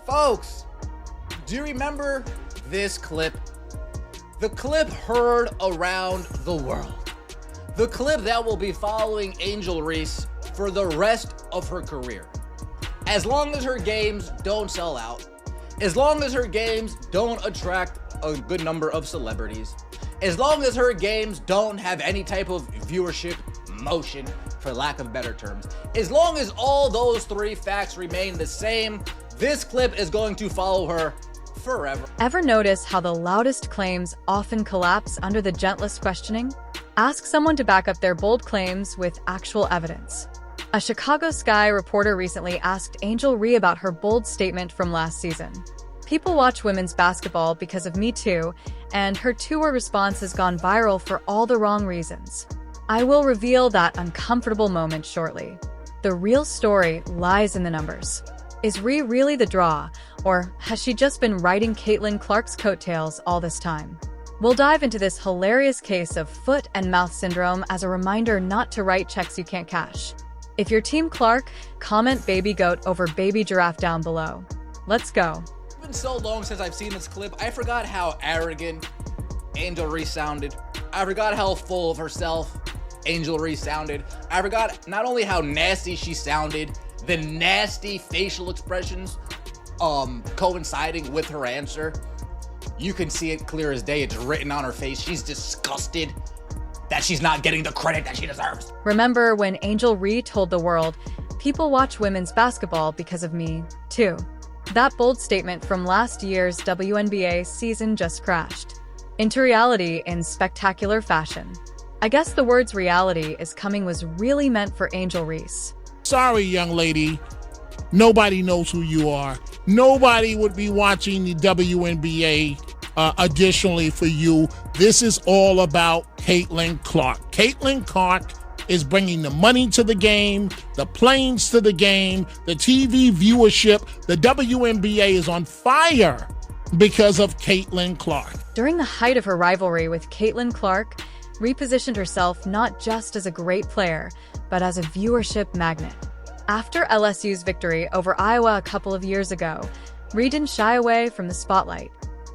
Folks, do you remember this clip? The clip heard around the world. The clip that will be following Angel Reese for the rest of her career. As long as her games don't sell out, as long as her games don't attract a good number of celebrities, as long as her games don't have any type of viewership motion, for lack of better terms, as long as all those three facts remain the same, this clip is going to follow her forever. Ever notice how the loudest claims often collapse under the gentlest questioning? Ask someone to back up their bold claims with actual evidence. A Chicago Sky reporter recently asked Angel Reese about her bold statement from last season. People watch women's basketball because of Me Too, and her two-word response has gone viral for all the wrong reasons. I will reveal that uncomfortable moment shortly. The real story lies in the numbers. Is Reese really the draw, or has she just been riding Caitlin Clark's coattails all this time? We'll dive into this hilarious case of foot and mouth syndrome as a reminder not to write checks you can't cash. If you're Team Clark, comment baby goat over baby giraffe down below. Let's go. It's been so long since I've seen this clip, I forgot how arrogant Angel Reese sounded. I forgot how full of herself Angel Reese sounded. I forgot not only how nasty she sounded, the nasty facial expressions coinciding with her answer. You can see it clear as day. It's written on her face. She's disgusted that she's not getting the credit that she deserves. Remember when Angel Reese told the world, "People watch women's basketball because of me, too." That bold statement from last year's WNBA season just crashed into reality in spectacular fashion. I guess the words reality is coming was really meant for Angel Reese. Sorry, young lady. Nobody knows who you are. Nobody would be watching the WNBA additionally for you. This is all about Caitlin Clark. Caitlin Clark is bringing the money to the game, the planes to the game, the TV viewership. The WNBA is on fire because of Caitlin Clark. During the height of her rivalry with Caitlin Clark, repositioned herself not just as a great player, but as a viewership magnet. After LSU's victory over Iowa a couple of years ago, Reese didn't shy away from the spotlight.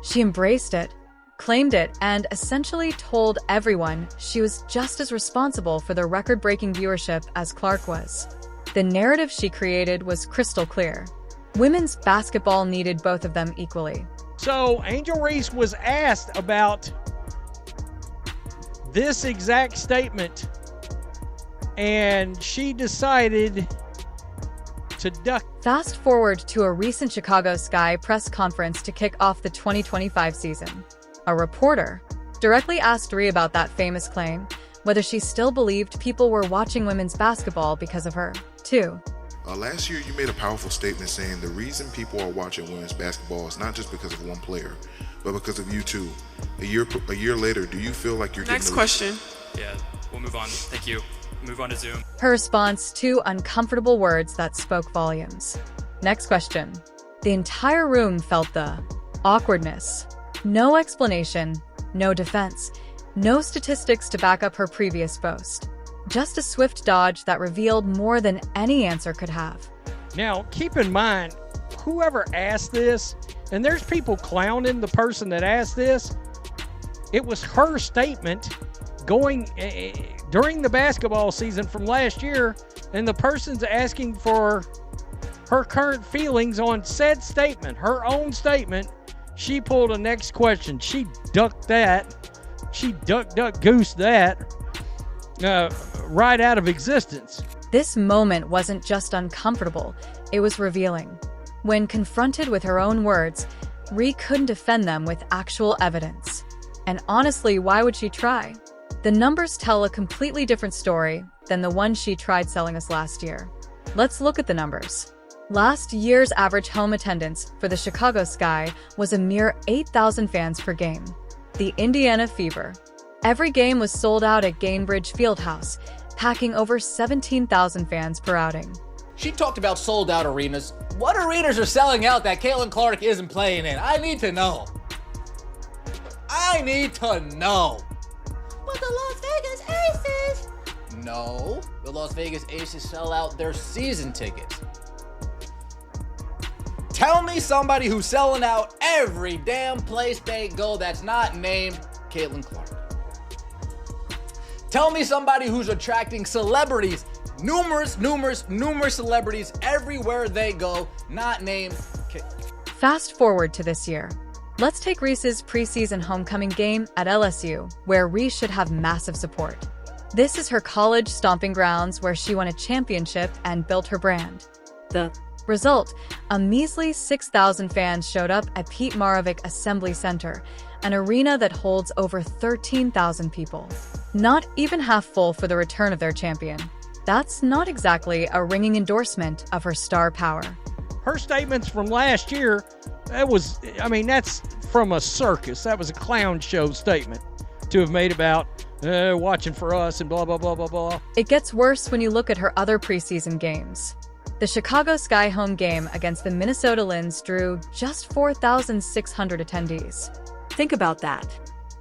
She embraced it, claimed it, and essentially told everyone she was just as responsible for the record-breaking viewership as Clark was. The narrative she created was crystal clear. Women's basketball needed both of them equally. So Angel Reese was asked about this exact statement, and she decided to duck. Fast forward to a recent Chicago Sky press conference to kick off the 2025 season. A reporter directly asked Reese about that famous claim, whether she still believed people were watching women's basketball because of her, too. Last year, you made a powerful statement saying the reason people are watching women's basketball is not just because of one player, but because of you too. A year later, do you feel like you're Next getting question. Yeah, we'll move on. Thank you. Move on to Zoom. Her response, two uncomfortable words that spoke volumes. Next question. The entire room felt the awkwardness. No explanation, no defense, no statistics to back up her previous boast. Just a swift dodge that revealed more than any answer could have. Now, keep in mind, whoever asked this, and there's people clowning the person that asked this, it was her statement going during the basketball season from last year, and the person's asking for her current feelings on said statement, her own statement. She pulled a next question. She ducked that. She duck goose that right out of existence. This moment wasn't just uncomfortable, it was revealing. When confronted with her own words, Reese couldn't defend them with actual evidence. And honestly, why would she try? The numbers tell a completely different story than the one she tried selling us last year. Let's look at the numbers. Last year's average home attendance for the Chicago Sky was a mere 8,000 fans per game. The Indiana Fever. Every game was sold out at Gainbridge Fieldhouse, packing over 17,000 fans per outing. She talked about sold-out arenas. What arenas are selling out that Caitlin Clark isn't playing in? I need to know. I need to know. But the Las Vegas Aces. No, the Las Vegas Aces sell out their season tickets. Tell me somebody who's selling out every damn place they go that's not named Caitlin Clark. Tell me somebody who's attracting celebrities, numerous celebrities everywhere they go, not named Caitlin. Fast forward to this year. Let's take Reese's preseason homecoming game at LSU, where Reese should have massive support. This is her college stomping grounds where she won a championship and built her brand. The result, a measly 6,000 fans showed up at Pete Maravich Assembly Center, an arena that holds over 13,000 people. Not even half full for the return of their champion. That's not exactly a ringing endorsement of her star power. Her statements from last year, that's from a circus. That was a clown show statement to have made about watching for us and blah, blah, blah, blah, blah. It gets worse when you look at her other preseason games. The Chicago Sky home game against the Minnesota Lynx drew just 4,600 attendees. Think about that.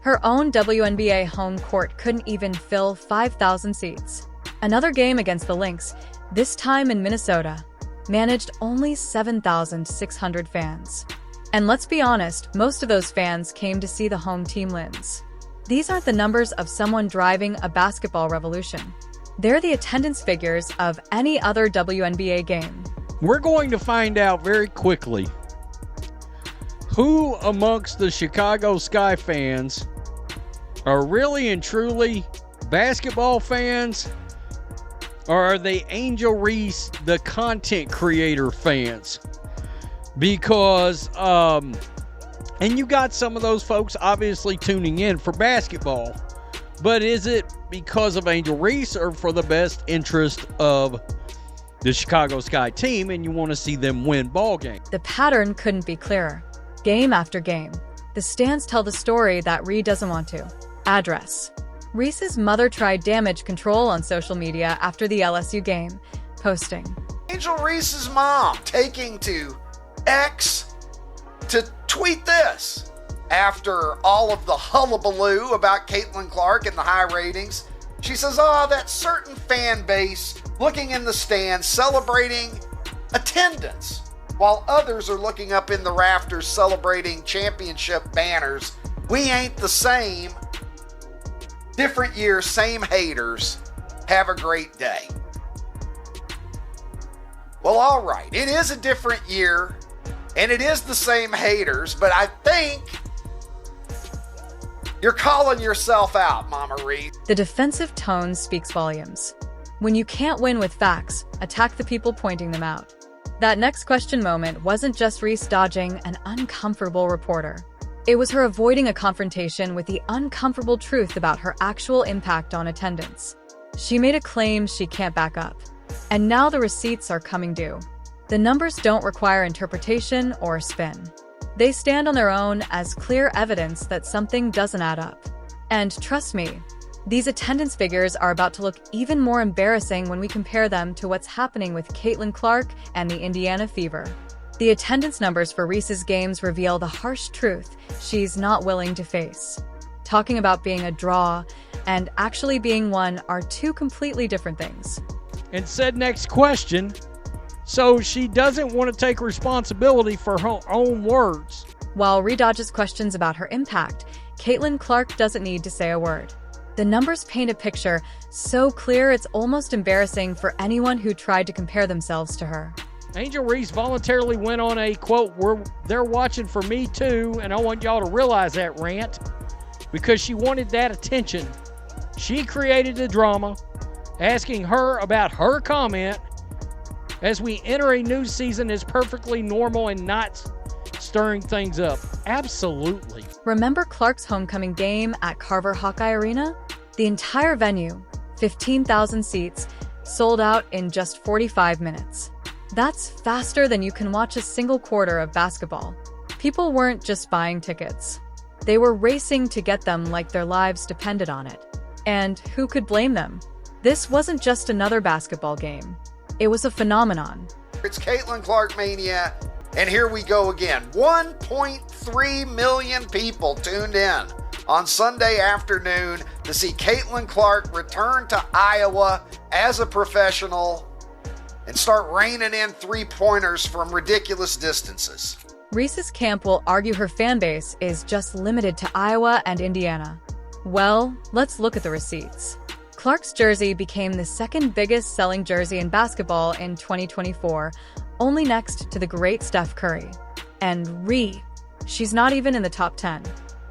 Her own WNBA home court couldn't even fill 5,000 seats. Another game against the Lynx, this time in Minnesota, managed only 7,600 fans. And let's be honest, most of those fans came to see the home team Lynx. These aren't the numbers of someone driving a basketball revolution. They're the attendance figures of any other WNBA game. We're going to find out very quickly who amongst the Chicago Sky fans are really and truly basketball fans, or are they Angel Reese, the content creator fans? Because, and you got some of those folks obviously tuning in for basketball, but is it because of Angel Reese or for the best interest of the Chicago Sky team and you want to see them win ball games? The pattern couldn't be clearer. Game after game, the stands tell the story that Reed doesn't want to. Address. Reese's mother tried damage control on social media after the LSU game, posting, Angel Reese's mom taking to X to tweet this. After all of the hullabaloo about Caitlin Clark and the high ratings, she says, that certain fan base looking in the stands celebrating attendance, while others are looking up in the rafters celebrating championship banners. We ain't the same. Different year, same haters. Have a great day. Well, all right. It is a different year, and it is the same haters, but I think you're calling yourself out, Mama Reese. The defensive tone speaks volumes. When you can't win with facts, attack the people pointing them out. That next question moment wasn't just Reese dodging an uncomfortable reporter. It was her avoiding a confrontation with the uncomfortable truth about her actual impact on attendance. She made a claim she can't back up. And now the receipts are coming due. The numbers don't require interpretation or spin. They stand on their own as clear evidence that something doesn't add up. And trust me, these attendance figures are about to look even more embarrassing when we compare them to what's happening with Caitlin Clark and the Indiana Fever. The attendance numbers for Reese's games reveal the harsh truth she's not willing to face. Talking about being a draw and actually being one are two completely different things. And said next question, so she doesn't want to take responsibility for her own words. While Reed dodges questions about her impact, Caitlin Clark doesn't need to say a word. The numbers paint a picture so clear it's almost embarrassing for anyone who tried to compare themselves to her. Angel Reese voluntarily went on a, quote, they're watching for me too, and I want y'all to realize that rant, because she wanted that attention. She created the drama, asking her about her comment as we enter a new season is perfectly normal and not stirring things up. Absolutely. Remember Clark's homecoming game at Carver Hawkeye Arena? The entire venue, 15,000 seats, sold out in just 45 minutes. That's faster than you can watch a single quarter of basketball. People weren't just buying tickets. They were racing to get them like their lives depended on it. And who could blame them? This wasn't just another basketball game. It was a phenomenon. It's Caitlin Clark Mania, and here we go again. 1.3 million people tuned in on Sunday afternoon to see Caitlin Clark return to Iowa as a professional and start raining in three-pointers from ridiculous distances. Reese's camp will argue her fan base is just limited to Iowa and Indiana. Well, let's look at the receipts. Clark's jersey became the second biggest selling jersey in basketball in 2024, only next to the great Steph Curry. And she's not even in the top 10.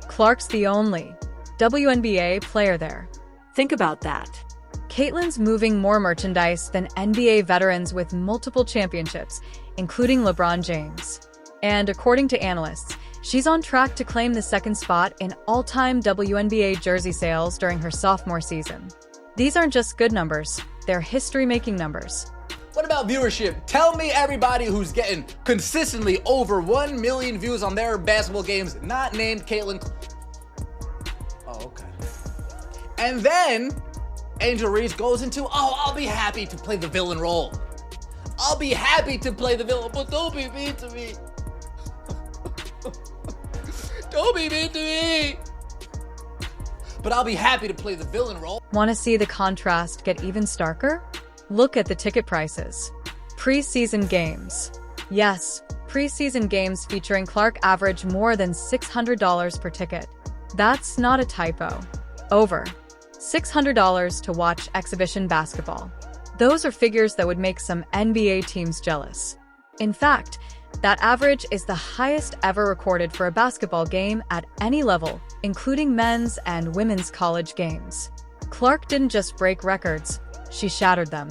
Clark's the only WNBA player there. Think about that. Caitlyn's moving more merchandise than NBA veterans with multiple championships, including LeBron James. And according to analysts, she's on track to claim the second spot in all-time WNBA jersey sales during her sophomore season. These aren't just good numbers, they're history-making numbers. What about viewership? Tell me everybody who's getting consistently over 1 million views on their basketball games, not named Caitlyn. Oh, okay. And then Angel Reese goes into, I'll be happy to play the villain role. I'll be happy to play the villain, but don't be mean to me. Don't be mean to me. But I'll be happy to play the villain role. Want to see the contrast get even starker? Look at the ticket prices. Preseason games. Yes, preseason games featuring Clark average more than $600 per ticket. That's not a typo. Over $600 to watch exhibition basketball. Those are figures that would make some NBA teams jealous. In fact, that average is the highest ever recorded for a basketball game at any level, including men's and women's college games. Clark didn't just break records, she shattered them.